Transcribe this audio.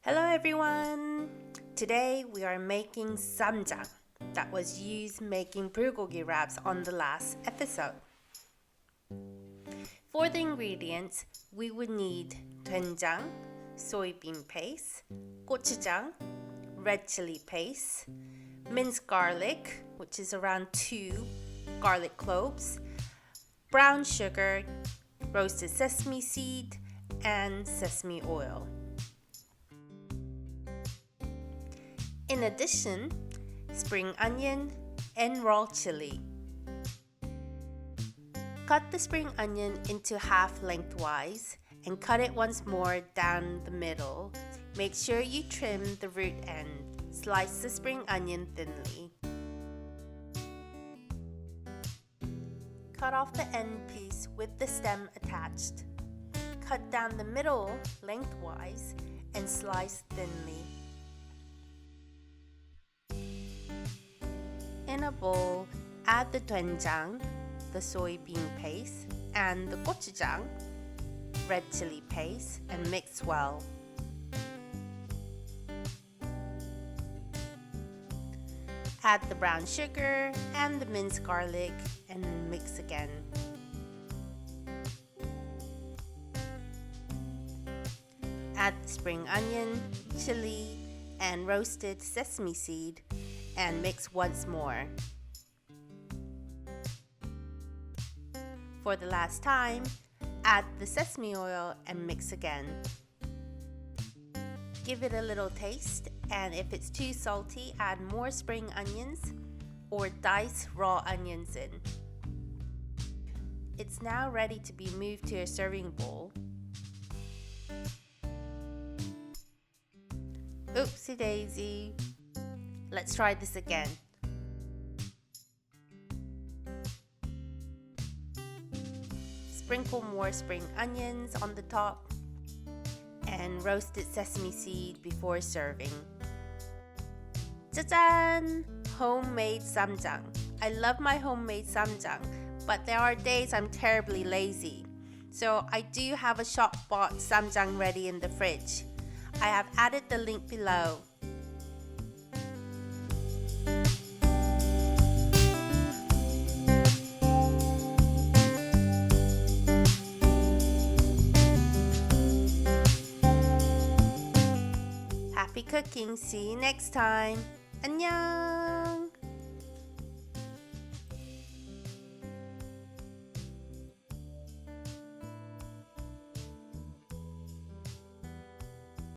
Hello everyone! Today we are making Ssamjang that was used making bulgogi wraps on the last episode. For the ingredients, we would need Doenjang, soybean paste, Gochujang, red chili paste, minced garlic, which is around 2 garlic cloves, brown sugar, roasted sesame seed, and sesame oil. In addition, spring onion and raw chili. Cut the spring onion into half lengthwise and cut it once more down the middle. Make sure you trim the root end. Slice the spring onion thinly. Cut off the end piece with the stem attached. Cut down the middle lengthwise and slice thinly. In a bowl, add the doenjang, the soybean paste, and the gochujang, red chili paste, and mix well. Add the brown sugar and the minced garlic and mix again. Add the spring onion, chili, and roasted sesame seed and mix once more. For the last time, add the sesame oil and mix again. Give it a little taste, and if it's too salty, add more spring onions or dice raw onions in. It's now ready to be moved to a serving bowl. Oopsie daisy. Let's try this again. Sprinkle more spring onions on the top and roasted sesame seed before serving. 짜잔! Homemade Ssamjang. I love my homemade Ssamjang, but there are days I'm terribly lazy. So I do have a shop-bought Ssamjang ready in the fridge. I have added the link below. Happy cooking! See you next time! 안녕!